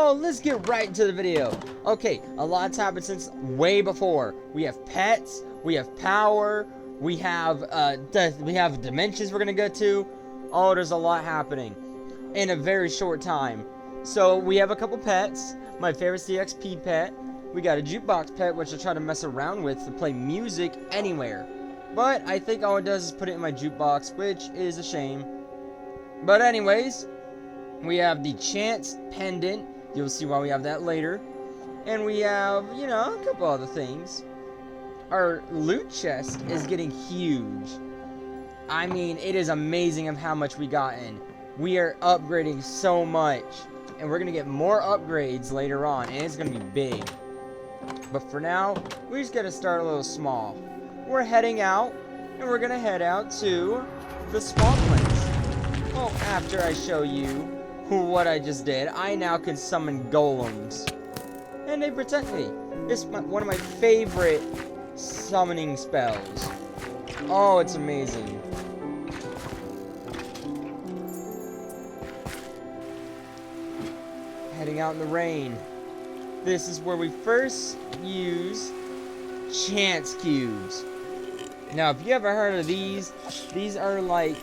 So let's get right into the video. Okay, a lot's happened since way before. We have pets, we have power, we have dimensions we're gonna go to. Oh, there's a lot happening in a very short time. So we have a couple pets. My favorite's the XP pet. We got a jukebox pet, which I try to mess around with to play music anywhere. But I think all it does is put it in my jukebox, which is a shame. But anyways, we have the Chance pendant. You'll see why we have that later. And we have, you know, a couple other things. Our loot chest is getting huge. I mean, it is amazing of how much we got in. We are upgrading so much. And we're going to get more upgrades later on. And it's going to be big. But for now, we just got to start a little small. We're heading out. And we're going to head out to the swamplands. Well, after I show you what I just did, I now can summon golems. And they protect me. It's one of my favorite summoning spells. Oh, it's amazing. Heading out in the rain. This is where we first use chance cubes. Now, if you ever heard of these are like,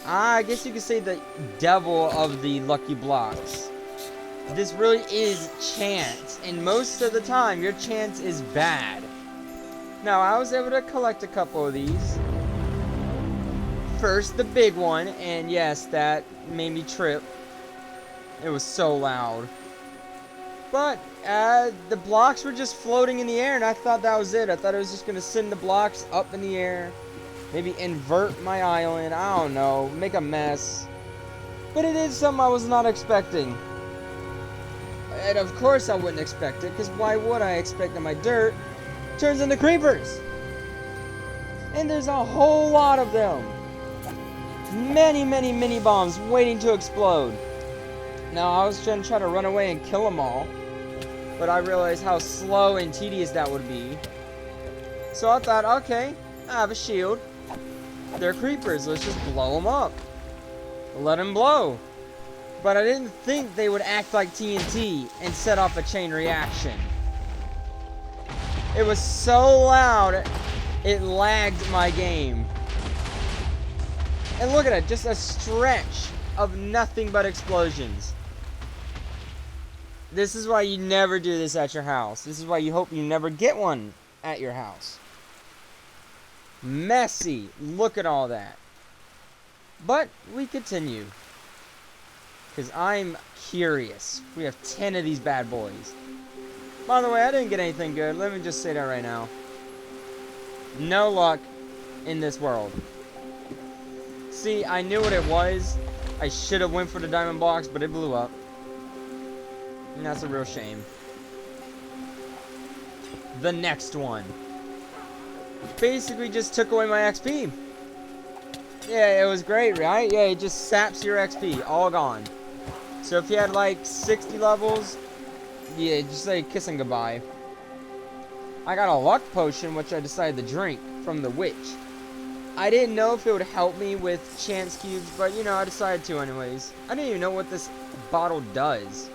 I guess you could say the devil of the lucky blocks. This really is chance, and most of the time, your chance is bad. Now, I was able to collect a couple of these. First, the big one, and yes, that made me trip. It was so loud. But, the blocks were just floating in the air, and I thought that was it. I thought it was just going to send the blocks up in the air. Maybe invert my island, I don't know, make a mess. But it is something I was not expecting. And of course I wouldn't expect it, because why would I expect that my dirt turns into creepers? And there's a whole lot of them. Many, many mini bombs waiting to explode. Now I was going to try to run away and kill them all, but I realized how slow and tedious that would be. So I thought, okay, I have a shield. They're creepers, let's just blow them up. Let them blow. But I didn't think they would act like TNT and set off a chain reaction. It was so loud, it lagged my game. And look at it, just a stretch of nothing but explosions. This is why you never do this at your house. This is why you hope you never get one at your house. Messy. Look at all that. But we continue. Because I'm curious. We have 10 of these bad boys. By the way, I didn't get anything good. Let me just say that right now. No luck in this world. See, I knew what it was. I should have went for the diamond blocks, but it blew up. And that's a real shame. The next one. Basically just took away my XP. Yeah, it was great, right? Yeah, it just saps your XP, all gone. So if you had like 60 levels, yeah, just say kissing goodbye. I got a luck potion, which I decided to drink from the witch. I didn't know if it would help me with chance cubes, but you know, I decided to anyways. I didn't even know what this bottle does.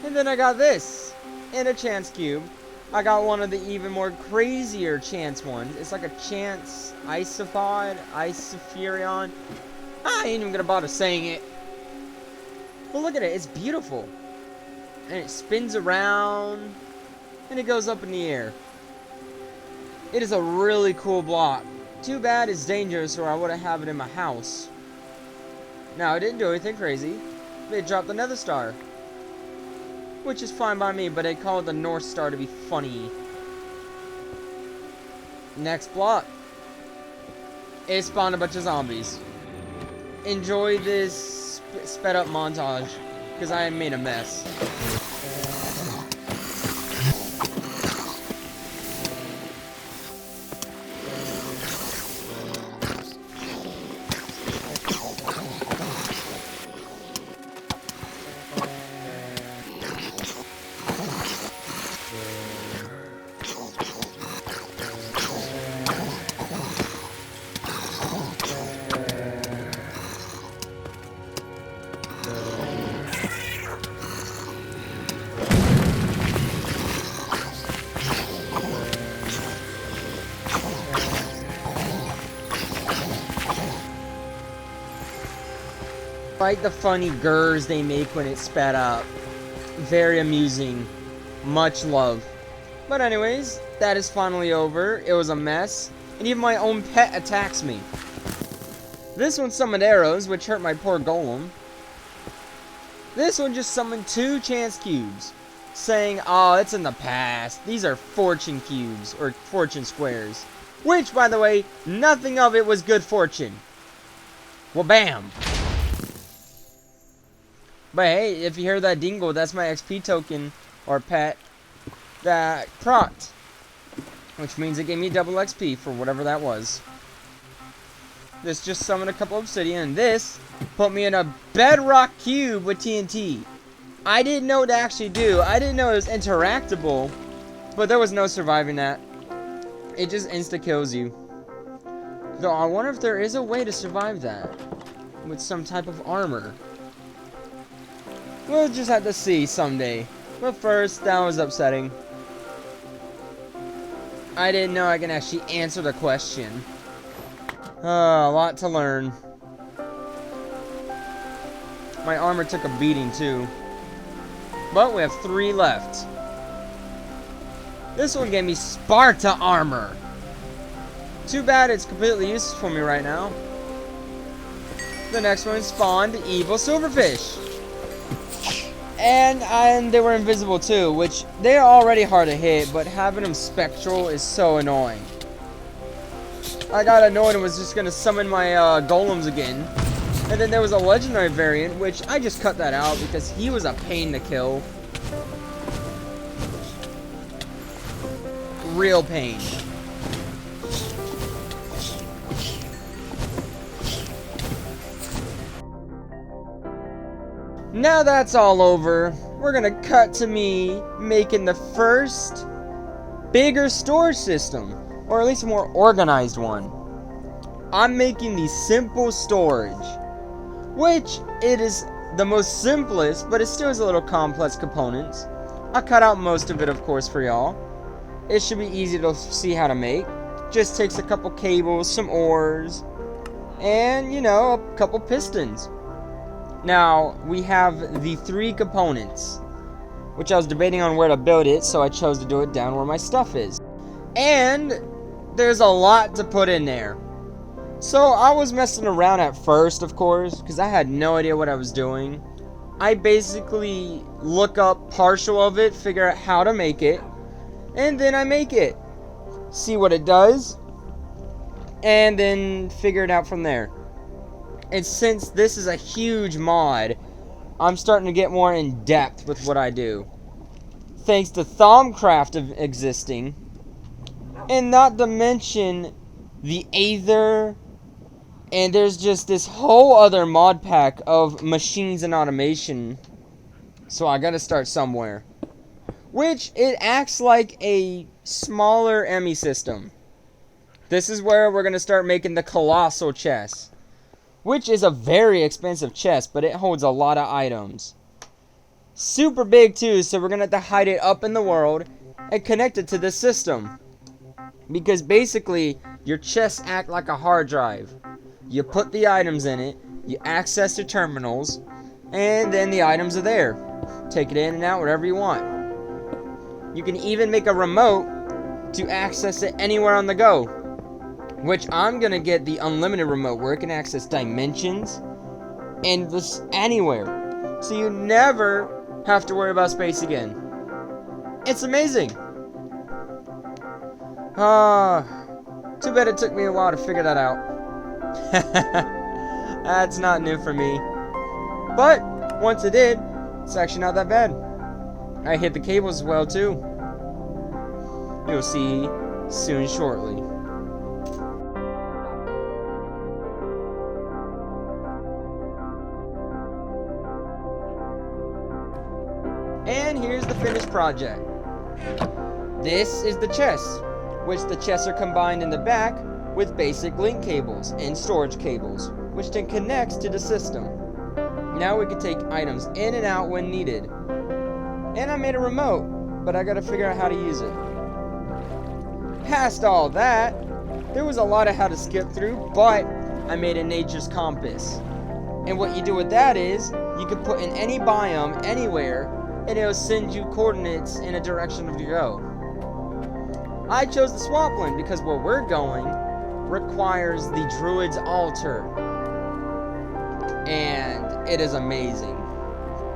And then I got this, and a chance cube. I got one of the even more crazier chance ones. It's like a chance isophod, Isopherion. I ain't even gonna bother saying it. But look at it, it's beautiful. And it spins around, and it goes up in the air. It is a really cool block. Too bad it's dangerous, or I would have it in my house. Now, it didn't do anything crazy. They dropped another star. Which is fine by me, but they call it the North Star to be funny. Next block. It spawned a bunch of zombies. Enjoy this sped up montage, because I made a mess. Like the funny gurrs they make when it's sped up. Very amusing. Much love. But anyways, that is finally over. It was a mess. And even my own pet attacks me. This one summoned arrows, which hurt my poor golem. This one just summoned 2 chance cubes, saying, oh, it's in the past. These are fortune cubes, or fortune squares. Which, by the way, nothing of it was good fortune. Well, bam. But hey, if you hear that dingle, that's my XP token, or pet, that procced. Which means it gave me double XP for whatever that was. This just summoned a couple obsidian, and this put me in a bedrock cube with TNT. I didn't know what to actually do. I didn't know it was interactable, but there was no surviving that. It just insta-kills you. Though I wonder if there is a way to survive that with some type of armor. We'll just have to see someday. But first, that was upsetting. I didn't know I can actually answer the question. A lot to learn. My armor took a beating too. But we have 3 left. This one gave me Sparta armor. Too bad it's completely useless for me right now. The next one spawned evil silverfish. And they were invisible too, which they're already hard to hit, but having them spectral is so annoying. I got annoyed and was just gonna summon my golems again. And then there was a legendary variant, which I just cut that out because he was a pain to kill. Real pain. Now that's all over, we're gonna cut to me making the first bigger storage system. Or at least a more organized one. I'm making the simple storage, which it is the most simplest, but it still has a little complex components. I cut out most of it, of course, for y'all. It should be easy to see how to make. Just takes a couple cables, some ores, and, you know, a couple pistons. Now, we have the 3 components, which I was debating on where to build it, so I chose to do it down where my stuff is. And there's a lot to put in there. So I was messing around at first, of course, because I had no idea what I was doing. I basically look up partial of it, figure out how to make it, and then I make it. See what it does, and then figure it out from there. And since this is a huge mod, I'm starting to get more in depth with what I do. Thanks to Thaumcraft existing. And not to mention the Aether, and there's just this whole other mod pack of machines and automation. So I gotta start somewhere. Which, it acts like a smaller ME system. This is where we're gonna start making the colossal chest. Which is a very expensive chest, but it holds a lot of items. Super big too, so we're gonna have to hide it up in the world and connect it to this system. Because basically, your chests act like a hard drive. You put the items in it, you access the terminals, and then the items are there. Take it in and out, whatever you want. You can even make a remote to access it anywhere on the go. Which I'm gonna get the unlimited remote where it can access dimensions and this anywhere. So you never have to worry about space again. It's amazing. Too bad it took me a while to figure that out. That's not new for me. But once it did, it's actually not that bad. I hit the cables as well too. You'll see soon shortly. And here's the finished project. This is the chest, which the chests are combined in the back with basic link cables and storage cables, which then connects to the system. Now we can take items in and out when needed. And I made a remote, but I gotta figure out how to use it. Past all that, there was a lot of how to skip through, but I made a nature's compass. And what you do with that is, you can put in any biome, anywhere, and it'll send you coordinates in a direction to go. I chose the swampland because where we're going requires the Druid's altar. And it is amazing.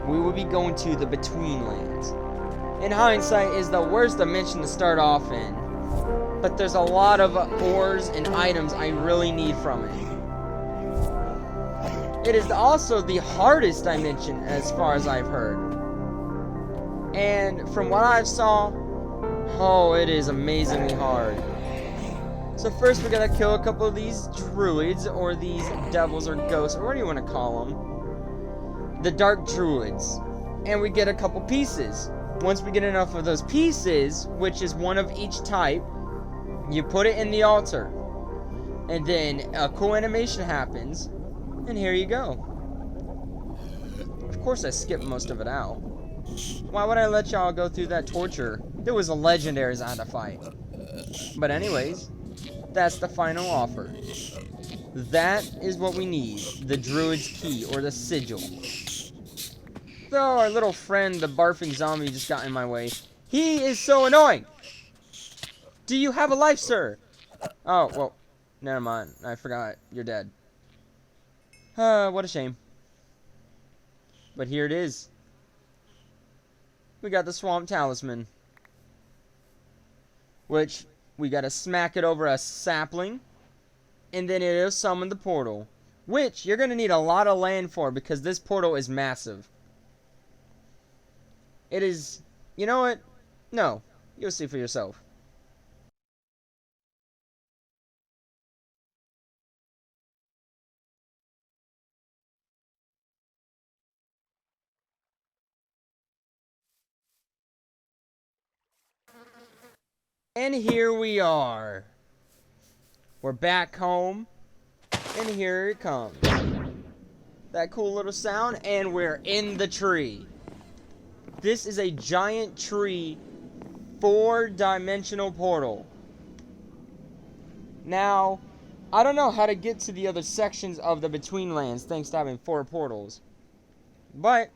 We will be going to the Betweenlands. In hindsight, is the worst dimension to start off in. But there's a lot of ores and items I really need from it. It is also the hardest dimension as far as I've heard. And from what I saw, oh, it is amazingly hard. So first we gotta kill a couple of these druids, or these devils or ghosts, or what do you want to call them? The dark druids. And we get a couple pieces. Once we get enough of those pieces, which is one of each type, you put it in the altar. And then a cool animation happens. And here you go. Of course I skipped most of it out. Why would I let y'all go through that torture? There was a legendaries I had to fight. But anyways, that's the final offer. That is what we need. The Druid's Key, or the Sigil. Though our little friend, the barfing zombie, just got in my way. He is so annoying! Do you have a life, sir? Oh, well, never mind. I forgot. You're dead. What a shame. But here it is. We got the Swamp Talisman. Which, we gotta smack it over a sapling. And then it'll summon the portal. Which, you're gonna need a lot of land for, because this portal is massive. It is... You know what? No. You'll see for yourself. And here we are. We're back home. And here it comes. That cool little sound. And we're in the tree. This is a giant tree, 4-dimensional portal. Now, I don't know how to get to the other sections of the Betweenlands thanks to having 4 portals. But,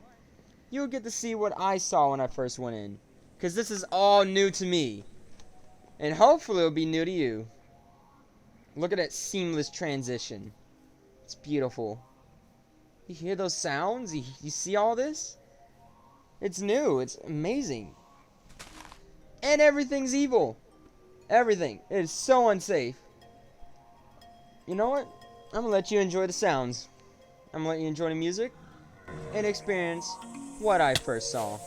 you'll get to see what I saw when I first went in. Because this is all new to me. And hopefully it'll be new to you. Look at that seamless transition. It's beautiful. You hear those sounds? You see all this? It's new. It's amazing. And everything's evil. Everything. It is so unsafe. You know what? I'm going to let you enjoy the sounds. I'm going to let you enjoy the music. And experience what I first saw.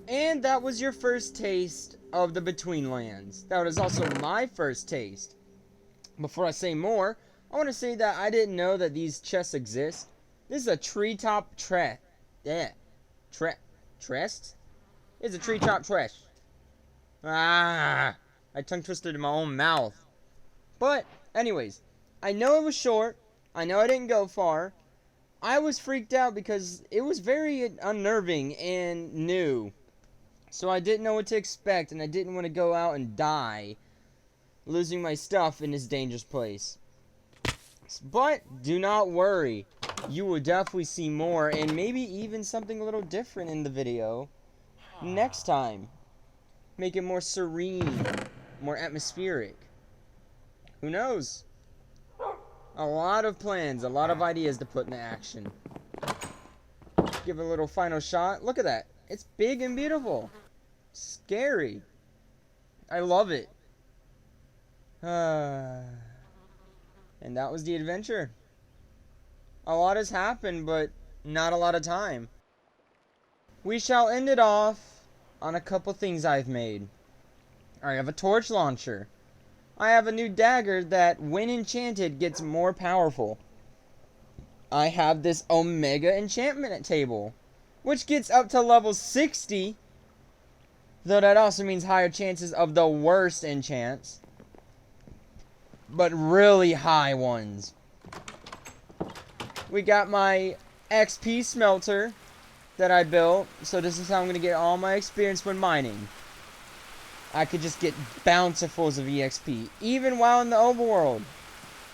And that was your first taste of the Between Lands. That was also my first taste. Before I say more, I want to say that I didn't know that these chests exist. This is a treetop trest. Yeah. Trest? It's a treetop trest. Ah! I tongue twisted in my own mouth. But, anyways, I know it was short. I know I didn't go far. I was freaked out because it was very unnerving and new. So I didn't know what to expect, and I didn't want to go out and die, losing my stuff in this dangerous place. But do not worry. You will definitely see more, and maybe even something a little different in the video next time. Make it more serene, more atmospheric. Who knows? A lot of plans, a lot of ideas to put into action. Give it a little final shot. Look at that. It's big and beautiful. Scary. I love it. And that was the adventure. A lot has happened, but not a lot of time. We shall end it off on a couple things I've made. I have a torch launcher. I have a new dagger that, when enchanted, gets more powerful. I have this Omega enchantment table, which gets up to level 60. Though that also means higher chances of the worst enchants. But really high ones. We got my XP smelter that I built. So this is how I'm going to get all my experience when mining. I could just get bountifuls of EXP. Even while in the overworld.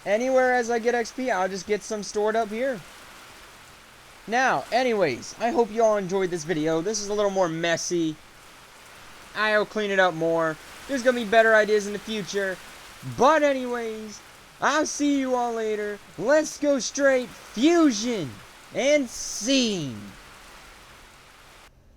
Anywhere as I get XP, I'll just get some stored up here. Now, anyways, I hope you all enjoyed this video. This is a little more messy. I'll clean it up more. There's going to be better ideas in the future. But anyways, I'll see you all later. Let's go straight fusion and scene.